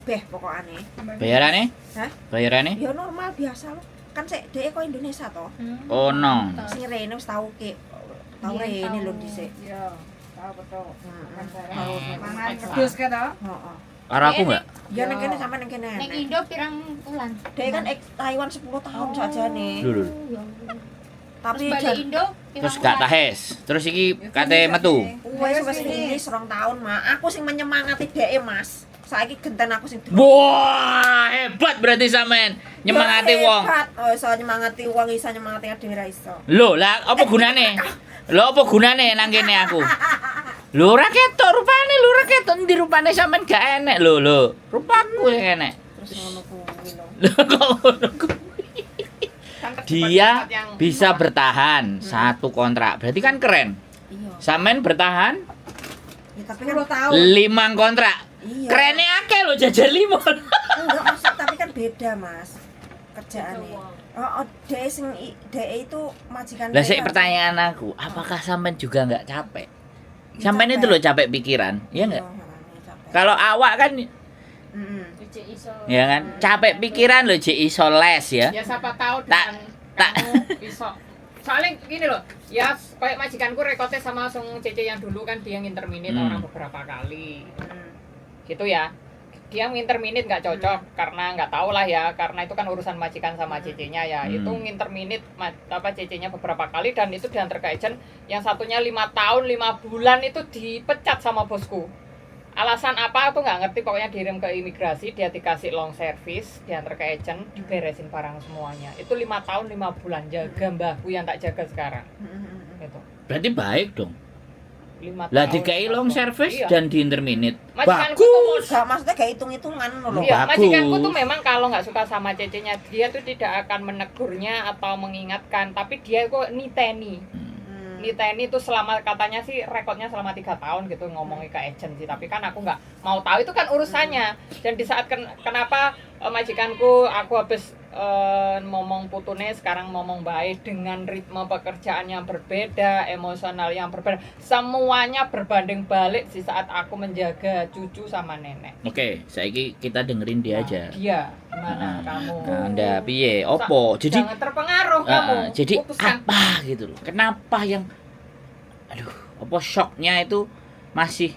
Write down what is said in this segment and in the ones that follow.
beh pokokane. Bayarane? Hah? Bayarane? Ya normal biasa loh. Kan sik dhek kok Indonesia to. Oh no. Sing rene wis tau ki. Tau rene lho dhisik. Iya, tahu betul. Tahu. Mangan wedhus ke to? Heeh. Karo aku enggak? Ya ning kene sampe ning kene. Ning Indo pirang bulan? Dhek kan Taiwan 10 tahun sakjane. Lho. Tapi Terus balik Indo pirang Terus gak bulan? tahes. Terus iki kate metu. wis finish 2 tahun, Mak. Aku sing menyemangati dhek, Mas. Saiki genten aku sing Wah, hebat berarti sampean nyemangati wong. Oh, iso nyemangati wong, iso nyemangati dhewe ra iso. Lho, lah apa gunane? Lho apa gunane nang kene aku? Lho ora ketok rupane, lho ora ketok ndi rupane sampean gak enek lho. Rupaku sing enek. Terus ngono kuwi lho. Lho kok ngono kuwi? Dia bisa bertahan satu kontrak. Berarti kan keren. Iya. Sampean bertahan Ya tapi kan 10 tahun. 5 kontrak. iya. Kerennya akeh lho jajan 5. Enggak maksud tapi kan beda, Mas. Kerjaannya. Oh, dhek itu majikan. Lah dhek sik kan. pertanyaan aku, apakah sampean juga enggak capek? Ya, Sampean itu capek. loh capek pikiran, iya enggak? Capek. Kalau awak kan Heeh. Cek iso. ya kan capek pikiran loh jek iso les ya. Ya siapa tahu Tak- dengan tak- kamu bisa. Soalnya gini loh, ya kayak majikanku rekodnya sama langsung Cece yang dulu kan dia nginterminate orang beberapa kali. Gitu ya. Dia nginterminate nggak cocok karena nggak tahu lah ya, karena itu kan urusan majikan sama Cece-nya ya. Itu nginterminate Cece-nya beberapa kali dan itu diantar ke agent. Yang satunya 5 tahun 5 bulan itu dipecat sama bosku. Alasan apa aku nggak ngerti, pokoknya dikirim ke imigrasi, dia dikasih long service, diantar ke agent, diberesin barang semuanya. Itu 5 tahun 5 bulan jaga mbahku yang tak jaga sekarang. Gitu. Berarti baik dong. 5 Lah tahun, dikai 5 long tahun. service Iya. dan di interminate. Majikanku Bagus. Enggak, maksudnya kayak hitung-hitungan loh. Iya. Iya, Bagus. majikanku tuh memang kalau nggak suka sama Cece-nya, dia tuh tidak akan menegurnya atau mengingatkan, tapi dia kok niteni. Niteni itu selama katanya sih rekodnya selama 3 tahun gitu ngomongin ke agent sih, tapi kan aku nggak mau tahu, itu kan urusannya. Dan di saat kenapa majikanku aku habis ngomong putune sekarang ngomong baik dengan ritme pekerjaan yang berbeda, emosional yang berbeda, semuanya berbanding balik di saat aku menjaga cucu sama nenek. Oke, saiki kita dengerin dia aja. Dia gimana kamu? Nah, Anda piye? Opo? Jadi Jangan terpengaruh kamu. jadi Putuskan. apa gitu loh. Kenapa yang aduh, apa shocknya itu masih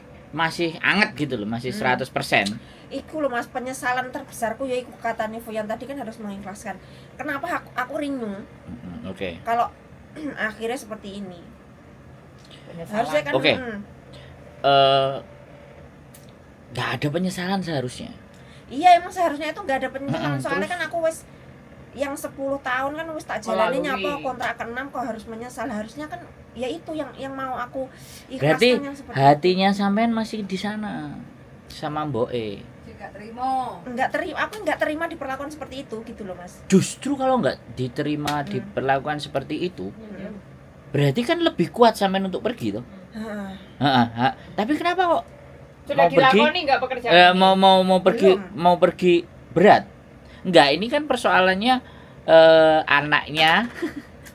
anget gitu loh, masih 100%. Iku loh, Mas, penyesalan terbesarku ya iku kata Nivoyan tadi kan harus mengikhlaskan. Kenapa aku rindu Oke. kalau akhirnya seperti ini. Penyesalan. Harusnya kan Oke. Gak ada penyesalan seharusnya. Iya, emang seharusnya itu nggak ada penyesalan. Soalnya Terus? kan aku wis yang 10 tahun kan wis tak jalani Melalui. nyapa kontrak ke-6 kok harus menyesal. Harusnya kan ya itu yang mau aku Berarti ikhlaskan yang seperti hatinya sampean masih di sana sama Mboke. Juga terima. aku nggak terima diperlakukan seperti itu gitu loh, Mas. Justru kalau nggak diterima diperlakukan seperti itu, berarti kan lebih kuat sampean untuk pergi toh. Hah. Tapi kenapa kok Sudah mau pergi? dilakoni nggak pekerjaan? mau pergi Belum. mau pergi berat? Enggak, ini kan persoalannya anaknya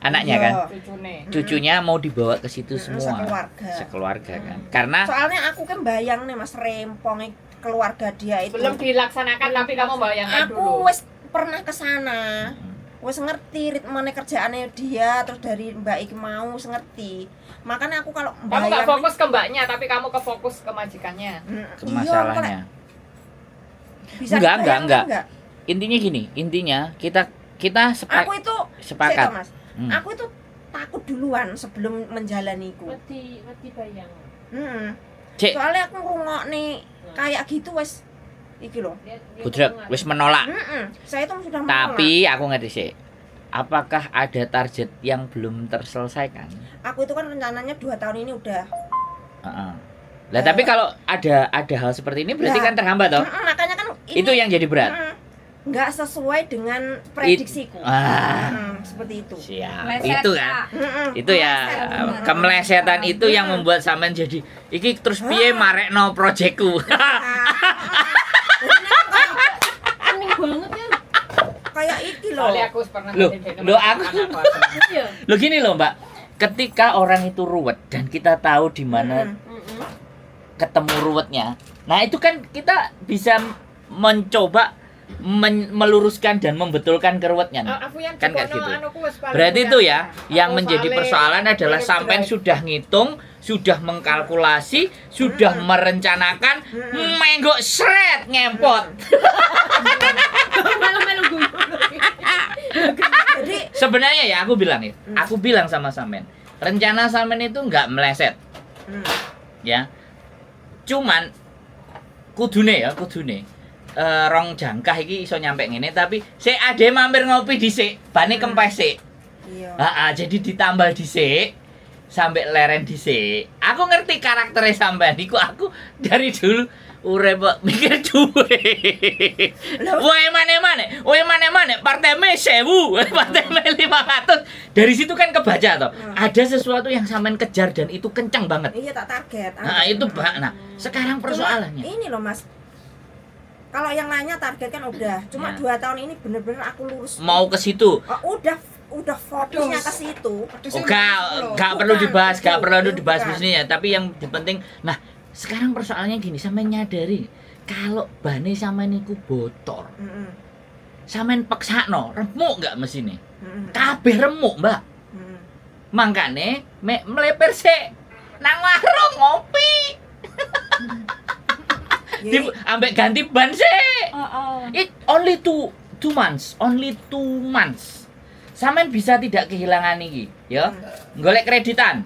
anaknya Iya. kan, Cucune. cucunya mau dibawa ke situ semua, Sekeluarga. kan. Karena Soalnya aku kan bayang nih, Mas, rempongnya keluarga dia itu. Belum dilaksanakan tapi kamu bayangkan Aku dulu. wis pernah ke sana. Wis ngerti ritmene kerjaannya dia, terus dari Mbak Iki mau wis ngerti. Makanya aku kalau Kamu nggak bayang fokus ke mbaknya tapi kamu ke fokus ke majikannya. ke masalahnya. Bisa Enggak, dibayangkan enggak. nggak? Intinya gini, kita Aku itu sepakat. Mas. Hmm. Aku itu takut duluan sebelum menjalaniku. Wedi bayang. Cek, Soalnya aku ngrungokne kayak gitu wis iki loh. budrek wis menolak. Saya itu sudah menolak. Tapi aku ngerti sih. Apakah ada target yang belum terselesaikan? Aku itu kan rencananya 2 tahun ini udah. Heeh. Lah tapi kalau ada hal seperti ini berarti Lah. kan terhambat toh? Makanya kan ini Itu yang jadi berat. nggak sesuai dengan prediksiku. Seperti itu. Siap. Meleset, Itu kan. Itu ya kemelesetan itu yang membuat sampean jadi iki terus piye marekno proyekku. Aneh banget ya. Kayak iki loh. Soalnya aku pernah Loh, ngedate loh, sama aku- anakku asli. Iya. Loh gini loh, Mbak. Ketika orang itu ruwet dan kita tahu di mana ketemu ruwetnya. Nah, itu kan kita bisa mencoba meluruskan dan membetulkan keruwetnya. Aku yang Kan kayak Cipono gitu. anuku wis paling Berarti mudah. itu ya, yang Aku menjadi soalnya persoalan adalah mirip sampean drive. sudah ngitung, sudah mengkalkulasi, sudah merencanakan, menggok sret ngempot. Melu-melu guyu. Jadi Sebenarnya ya aku bilang sama sampean, rencana sampean itu nggak meleset, ya. Cuman kudune rong jangkah iki iso nyampe ngene tapi sik ade mampir ngopi dhisik, bane kempes sik. iya. Jadi ditambal dhisik sampai leren dhisik. Aku ngerti karakternya sampean iku aku dari dulu urip kok mikir duwe. Wae mane partai me 1000, partai me 500. Dari situ kan kebaca toh. Ada sesuatu yang sampean kejar dan itu kencang banget. Iya tak target. Nah, itu nah, sekarang Cuma persoalannya. ini loh Mas. Kalau yang lainnya target kan udah. Cuma Ya. 2 tahun ini bener-bener aku lurus. Mau ke situ. Udah fokusnya ke situ. Oh, gak perlu dibahas, gak perlu dibahas Bukan. bisnisnya, tapi yang penting nah, sekarang persoalannya gini, sampean nyadari kalau bane sampean iku bocor. Sampean peksakno, remuk gak mesine? Kabeh remuk, Mbak. Mangkane meleper sik nang warung ngopi. Ambek ganti ban sik. It only two months, Sampean bisa tidak kehilangan iki, ya. Golek kreditan.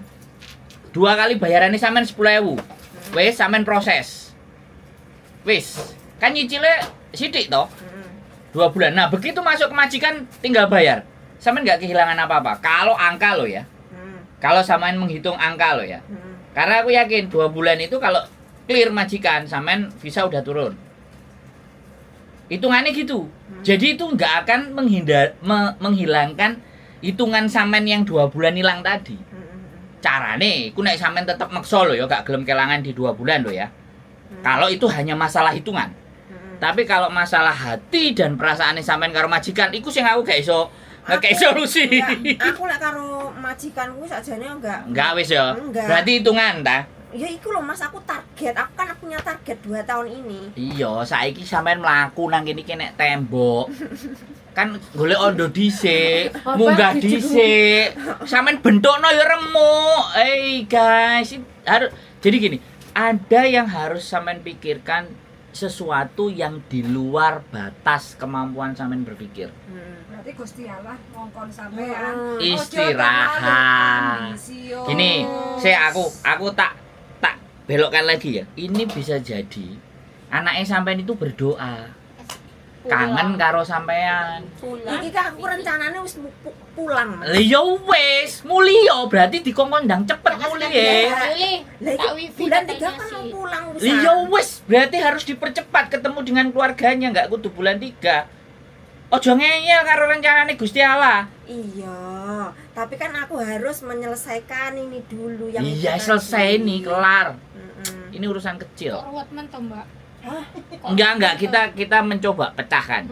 2 kali bayarannya sampean 10.000. Wis sampean proses. Wis, kan nyicile sithik toh. 2 bulan. Nah, begitu masuk ke majikan tinggal bayar. Sampean nggak kehilangan apa-apa. Kalau angka lo ya. Kalau sampean menghitung angka lo ya. Karena aku yakin 2 bulan itu kalau clear majikan sampean visa udah turun. Hitungannya gitu. Jadi itu nggak akan menghilangkan hitungan sampean yang 2 bulan hilang tadi. Carane, ku nek sampean tetep maksa lho ya, gak gelem kelangan di 2 bulan lho ya. Kalau itu hanya masalah hitungan. Tapi kalau masalah hati dan perasaan sampean karo majikan, iku sing aku gak iso solusi. Aku lek karo majikanku sakjane enggak. Enggak wis ya. Enggak. Berarti hitungan ta? Ya iku loh Mas, aku target. Aku kan punya target 2 tahun ini. Iya, saiki sampean mlaku nang kene iki nek tembok. Kan golek ondo dhisik, munggah dhisik. Sampean bentokno ya remuk. Guys, harus jadi gini, ada yang harus sampean pikirkan sesuatu yang di luar batas kemampuan sampean berpikir. Berarti Gusti Allah ngongkon sampean Istirahat. Gini, aku tak belokkan lagi ya. Ini bisa jadi anaknya sampean itu berdoa. Kangen karo sampean. Iki kan aku rencananya wis pulang. Mas. Lah ya wis, mulya berarti dikongkon ndang cepet mulya. Lah iki bulan 3 kan mau pulang wis. Lah ya wis, berarti harus dipercepat ketemu dengan keluarganya, enggak kudu bulan 3. Ojo ngeyel karo rencanane Gusti Allah. Iya, tapi kan aku harus menyelesaikan ini dulu yang Iya, itu selesai tadi. nih, kelar. Mm-mm. Ini urusan kecil. Ruwet men to, Mbak. Enggak, kita mencoba pecahkan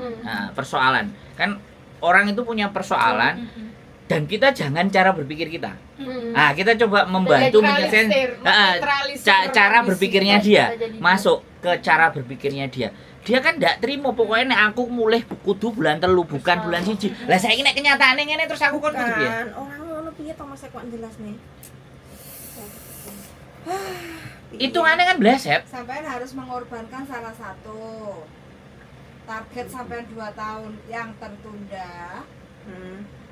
persoalan. Kan orang itu punya persoalan dan kita jangan cara berpikir kita. Nah, kita coba membantu menyelesaikan cara berpikirnya dia. Masuk ke cara berpikirnya dia. Dia kan ndak terima pokoknya nek aku mulai kudu bulan 3 bukan bulan 1. Lah saiki nek kenyataane ngene terus aku kon kudu piye? Kan orang ngono piye to Mas kok jelasne. Hitungannya kan bleset. sampean harus mengorbankan salah satu target sampean 2 tahun yang tertunda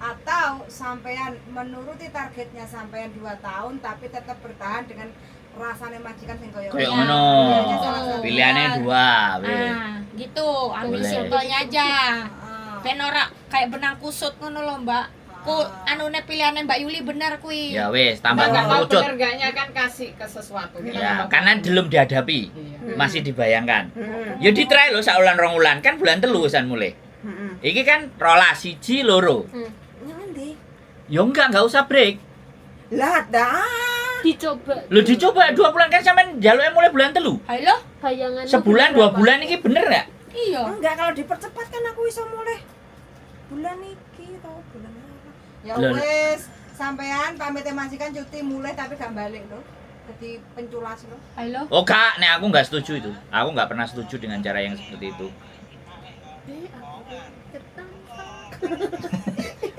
atau sampean menuruti targetnya sampean 2 tahun tapi tetap bertahan dengan rasane majikan sing koyo Kayak Ya, ngono. pilihannya salah satu. Pilihannya 2, weh. Gitu, ambil Boleh. simpelnya aja. Ah. Ben ora kayak benang kusut ngono lho, Mbak. Ku anune pilihane Mbak Yuli bener kuwi. Ya wis, tambah Nggak tahu kerucut. bener gaknya kan kasih ke sesuatu. Kita Ya, nggak karena belum dihadapi. Iya. Masih dibayangkan. Ya ditry lho sak ulan 2 ulan kan bulan 3 wisan mulai. Iki kan rolas 1 loro. Nanti. Ya enggak usah break. Lah dah. Dicoba. Lu dicoba 2 bulan kan sampean jaluke mulai bulan 3. Halo? Bayangan Sebulan 2 bulan iki bener enggak? Iya. Enggak, kalau dipercepat kan aku iso mulai bulan iki tau bulan apa. Ya Lah. wis, sampean pamit majikan cuti mulai tapi gak balik lho. jadi penculas lo. Halo. Oh kak, nek aku nggak setuju itu. Aku nggak pernah setuju dengan cara yang seperti itu.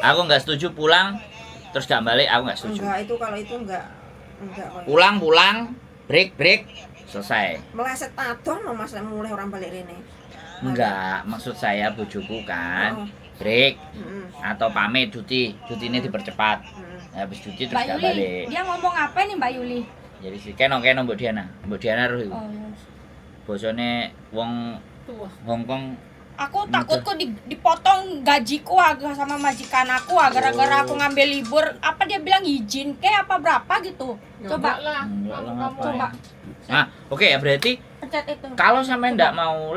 Aku nggak setuju pulang terus gak balik, aku nggak setuju. Enggak, itu kalau itu enggak kok. Pulang, break, selesai. Meleset tadoh no Mas nek mulai orang balik rene. Enggak, maksud saya bojoku kan Oh. break Heeh. atau pamit cuti, ini dipercepat. Habis cuti terus Mbak gak Yuli, balik. dia ngomong apa nih Mbak Yuli? Jadi si keno Mbok Diana roh iku. Oh, iya. Bosone wong Tuh. Hongkong. Aku takut kok dipotong gajiku agak sama majikan aku gara-gara aku ngambil libur. Apa dia bilang izin ke apa berapa gitu? Coba lah. Enggak lah, Kamu ngapain. coba Nah, oke ya berarti pencet itu. kalau sampean ndak mau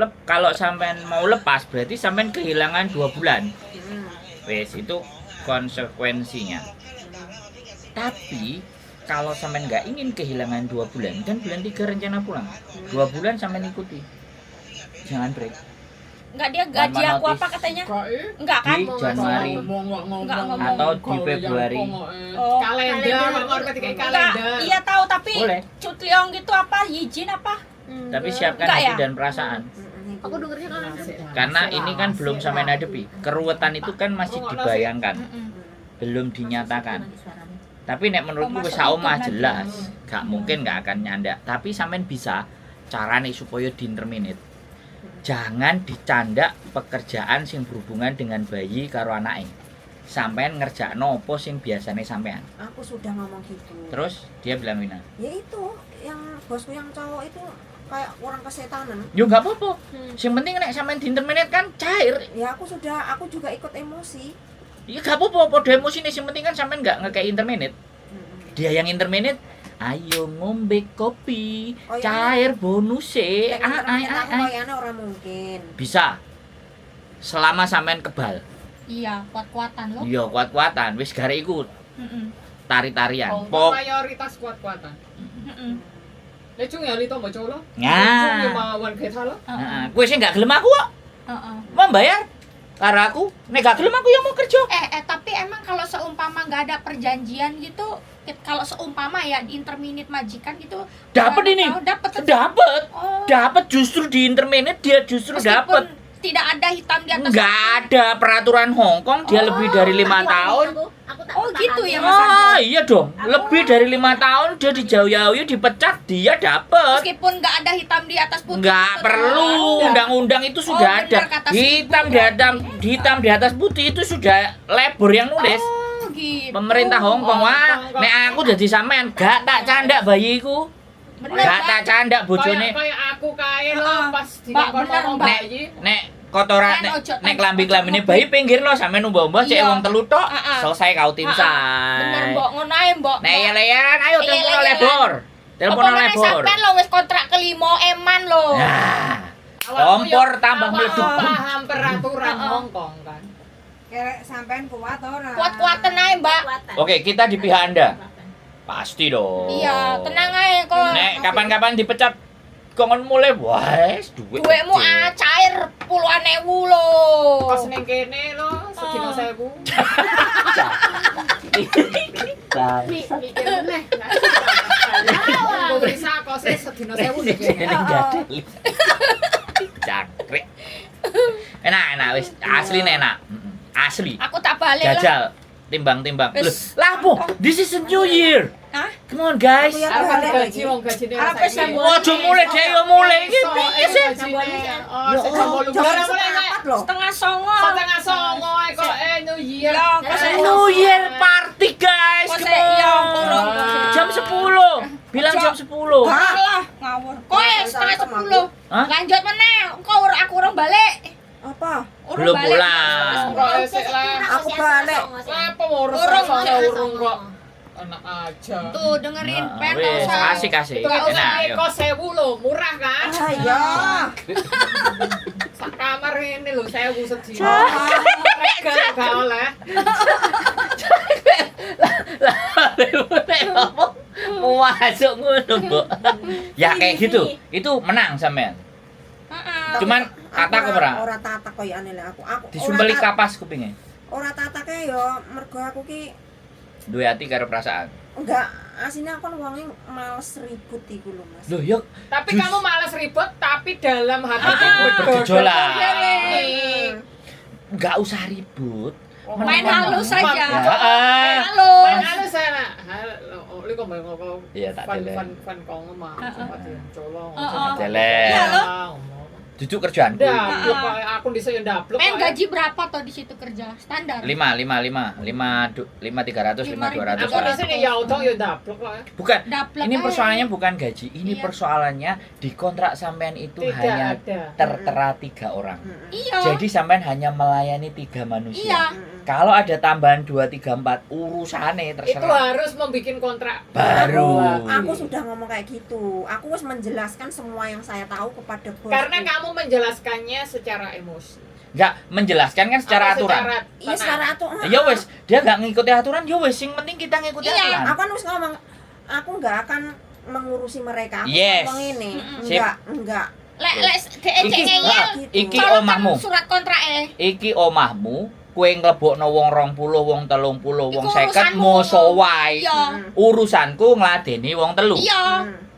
mau lepas berarti sampean kehilangan 2 bulan. Wes itu konsekuensinya. Tapi kalau sampean nggak ingin kehilangan 2 bulan kan bulan 3 rencana pulang. 2 bulan sampean ikuti. Jangan break. Enggak dia gaji Tanpa aku notis. apa katanya? Kok Enggak kan? Di Januari Enggak ngomong. atau di Februari. Oh, kalender, mau ketika Enggak, kalender. iya tahu tapi Boleh. cutliong gitu apa izin apa? Tapi siapkan Enggak hati ya? dan perasaan. Aku dengernya kan Karena ini kan belum sampai hadapi. Keruwetan itu kan masih dibayangkan, Mm-mm. belum dinyatakan. Tapi nek menurutku wis masuk omah YouTube jelas, gak mungkin gak akan nyandak. Tapi sampean bisa carane supaya di-terminate. Jangan dicandak pekerjaan sing berhubungan dengan bayi karo anake. Sampean ngerjakno apa sing biasane sampean. Aku sudah ngomong gitu. Terus dia bilang Wina, Ya itu yang bosku yang cowok itu kayak orang kesetanan. "Yo gak apa-apa. Sing penting nek sampean di-terminate kan cair." Ya aku juga ikut emosi. Ya gak apa-apa, podo emosi nih, yang penting kan sampean gak ngekei interminate. Dia yang interminate, ayo ngombe kopi, Oh, iya. cair bonus Nek aku kayaknya orang mungkin. Bisa. Selama sampean kebal. Iya, kuat-kuatan loh. Iya, kuat-kuatan, wis gare iku Mm-mm. tari-tarian. Oh, Pok. mayoritas kuat-kuatan. Mm-mm. Nek chung ya lito mbok colo. Nah. Chung ya mawan kita lo. Heeh, kowe sing gak gelem aku kok Heeh. mau bayar karo aku. Nek gak gelem aku yang mau kerja. Tapi emang kalau seumpama nggak ada perjanjian gitu, kalau seumpama ya di interminate majikan gitu, Dapat ini. dapat. Oh. Dapat justru di interminate dia justru Meskipun dapat. tidak ada hitam di atas. Enggak ada peraturan Hongkong dia lebih dari 5 tahun. Aku tak Oh, gitu ya, paham. Mas Argo? Ah iya dong, lebih dari 5 tahun dia dijauh-jauhi, dipecat, dia dapat. Meskipun nggak ada hitam di atas putih. Nggak gitu, perlu, ada. undang-undang itu sudah bener ada. kata Hitam di atas putih itu sudah labor yang nulis. Oh, gitu. Pemerintah Hongkong. Wah, nek aku jadi sampean gak tak candak bayiku. Bener, Gak Mbak. tak candak bojone. Kayak aku kae lo Heeh. pas Mbak, dikon bener, ngomong Mbak. bayi. Nek kotoran Nek ojo nek tambah klambi-klambine ojo bayi pinggir lo sampean umbah-umbah cek Iya. wong telu tok. Heeh. Selesai kau tim Bener, Mbok, ngono ae, Mbok. Nek yelean ayo telepon Yel-yelan. lebor. Telepon Apa meneh lebor. sampean lo wis kontrak kelima eman lo. Nah, Awakmu kompor yo- tambah awakmu meleduk. paham peraturan Heeh. Hongkong kan. Kayak sampean kuat ora? Kuat-kuatan ae, Mbak. Oke, kita di pihak Anda. Pasti dong. Iya, tenang ae kok. Nek kapan-kapan dipecat kongen mulai wes duit. Duitmu gede. cair puluhan ewu lo. Pas ning kene lo sedina 1000. Mikir meneh. Aku bisa kose sedina 1000 ning kene. Ini gadel. Cakrek. Enak wis asli enak. Asli. Aku tak balik lah. Jajal timbang-timbang. Loh, Wis. lah po, this is a new year. Hah? Come on guys. Aku ya Arep balik gaji lagi. wong gajine Arep saiki. sambung. Ojo mulai deh yo mulai iki Iso, piye sih? gajine. Oh, Ya sejam Allah, 8 jam bulan mulai seperempat loh. Setengah songo. setengah songo ae kok New Year. Ya, kok saya- New year party guys. Kok Come saya- iya, on. kurang. Jam 10. Bilang jam 10. Alah, ngawur. Koe setengah 10. Hah? Lanjut meneh. Aku urung balik. Apa? Urung Belum balik. pulang. Kok esek lah. Aku balik. Lah pengurus Urung, urung kok. Enak aja. Tuh dengerin Nah, pen wes, usah. asik. Itu kan Enak, yuk. kos 1000 lo, murah kan? Ah ya. Sak kamar ini lo 1000 sedina. Regal gak oleh. Mau masuk ngono, Mbok. Ya kayak gitu. Itu menang sampean. Heeh. Cuman tata kok ora. Ora tata koyane lek aku. Aku Disumbeli ora ta- kapas kupinge. Ora tatake yo mergo aku ki Duwe ati karo perasaan. enggak aslinya aku wongnya males ribut iku lho Mas. Loh, yuk. Tapi kamu malas ribut, tapi dalam hati bergejolak. nih. Enggak usah ribut. Main halus saja. Ya, Main halus. Main halus sana. Halo, kok main ngomong. Iya, tak Fan deleng. kau ngomong. Sempat yang colong. Deleng. Iya, loh. Duduk kerjaan. Daplok aku disa yo daplok. Main gaji berapa toh di situ kerja? Standar. 5 300 5 200. Aku disa ya utang yo daplok kok. Bukan. Daplek Ini aja. persoalannya bukan gaji. Ini Iya. persoalannya di kontrak sampean itu Tidak hanya ada. tertera 3 orang. Iya. Jadi sampean hanya melayani 3 manusia. Iya. Kalau ada tambahan 2 3 4 urusane Itu terserah. harus membuat kontrak Baru. Aku sudah ngomong kayak gitu. Aku harus menjelaskan semua yang saya tahu kepada bos. karena kamu menjelaskannya secara emosi. Enggak menjelaskan kan secara Atau aturan. iya secara aturan. Ya wes, dia nggak ngikuti aturan, ya wes, yang penting kita ngikuti Iya. aturan. Aku kan harus ngomong, aku nggak akan mengurusi mereka. Aku Yes. ngomong ini. Sip. Enggak. Lek DE Iki, ngeyel. iki Colok omahmu. kan surat kontrake. Iki omahmu, kue nglebokno wong 20, wong 30, wong Iku 50 urusanmu. moso wae. Iya. Urusanku ngladeni wong 3. Iya.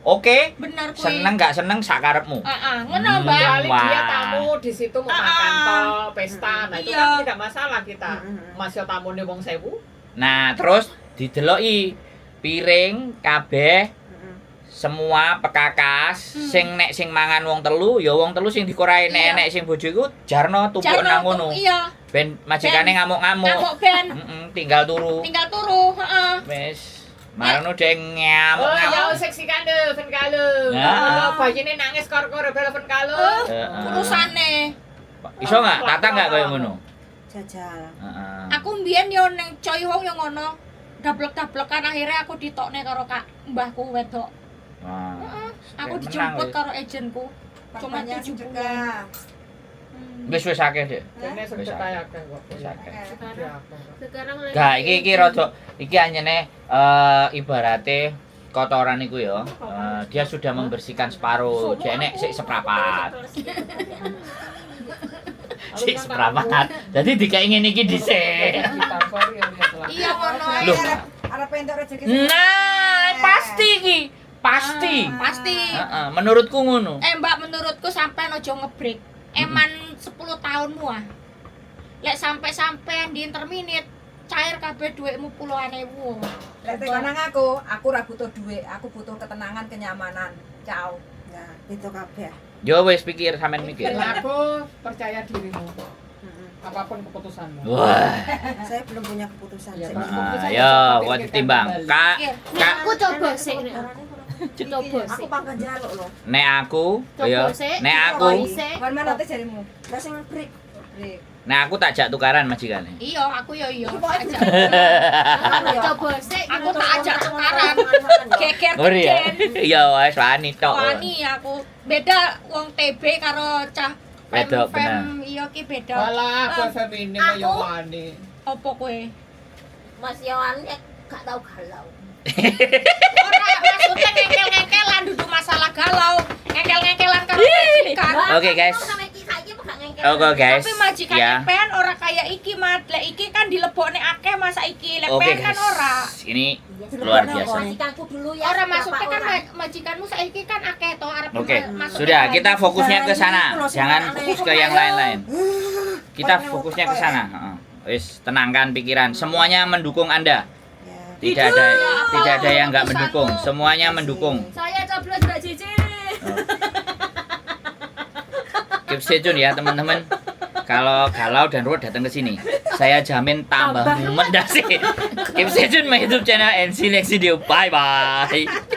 Oke? Bener kuwi. Seneng gak seneng sakarepmu. Heeh, ngono, Hmm. Mbak. Kecuali Wah. dia tamu di situ mau makan toh, pesta, nah itu Iya. kan tidak masalah kita. Mm-mm. Masih tamu nih wong 1000. Nah, terus dideloki piring kabeh semua pekakas sing nek sing mangan wong 3 ya wong 3 sing dikorai nek Iya. nek sing bojo iku jarno tumpuk nang ngono. Iya. Ben majikane ngamuk-ngamuk. Ngamuk ben. Tinggal turu. Tinggal turu, heeh. Wis. Marano dhek Oh, ngamuk-ngamuk. ya seksi kande, fen kalo. Nah. Oh, bayine nangis kor-kor bel fen kalo. Urusane. Iso enggak? Tata enggak kaya ngono? Jajal. Heeh. Aku mbiyen yo ning Choi Hong yo ngono. Dablek-dablekan akhirnya aku ditokne karo Kak Mbahku wedok. Wah. Heeh. Aku Menang, dijemput wis. karo agenku. Cuma Papanya 7 bulan. sedekah. Wis akeh, Dik. Dene sedekah akeh kok. Wis akeh. Sekarang lagi. Gak, iki rada iki anyene ibarate kotoran iku ya. Dia sudah membersihkan separuh. Jek sik seprapat. Sik seprapat. Jadi dikai ngene iki dhisik. Iya ngono. Loh. Arep entuk rezeki. Nah, pasti iki. Pasti. Pasti. Heeh, menurutku ngono. Mbak, menurutku sampean ojo ngebreak. Eman 10 tahunmu ah. Lek sampai-sampean di interminit cair kabeh dhuwitmu puluhan ewu. Lek tekan nang aku ora butuh duit, aku butuh ketenangan, kenyamanan. Ciao. Nah, itu kabeh. Yo wis pikir sampean mikir. Aku percaya dirimu. Mm-mm. Apapun keputusanmu. Wah. Saya belum punya keputusan. Iya, Saya Pak. belum- Ayo, buat ditimbang. Kak, Nek aku coba sih. Nek. Orangnya kurang- Coba Aku sih. pangkat jaluk loh. nek aku, Coba yo, sih. nek aku, Wan mana teh jarimu? Lah sing break. Break. nek aku tak jak tukaran majikane. Iya, aku yo iya. Iki pokoknya Ajak. Coba sih. Aku tak ajak tukaran. Geger Ngeri ya? geden. Iya wis wani tok. Wani aku. Beda wong TB karo cah Wedok, fem iya ki beda. Walah, aku feminim ya wani. Opo kowe? Mas Yohan gak tau galau. Ora maksudnya ngengkel-ngengkelan duduk masalah galau. Ngengkel-ngengkelan karo majikan. Oke, guys. Oke guys. Tapi majikan Ya. pen ora kayak iki, Mat. Lek iki kan dilebokne akeh masa iki. Lek Oke pen kan guys. ora. Ini luar biasa. Majikanku dulu ya. Ora maksudnya kan Bapak orang. majikanmu saiki kan akeh to arep Oke, masuk sudah ke kita lain. fokusnya ke sana. Jangan fokus ke yang lain-lain. Kita fokusnya ke sana. Heeh. Wis, tenangkan pikiran. Semuanya mendukung Anda. Ya. Tidak ada yang nggak mendukung. Semuanya mendukung. Saya coblos Mbak Cici. Keep stay tune ya teman-teman. Kalau galau dan Ruth datang ke sini, saya jamin tambah mumet dah sih. Keep stay tune my YouTube channel and see you next video. Bye bye.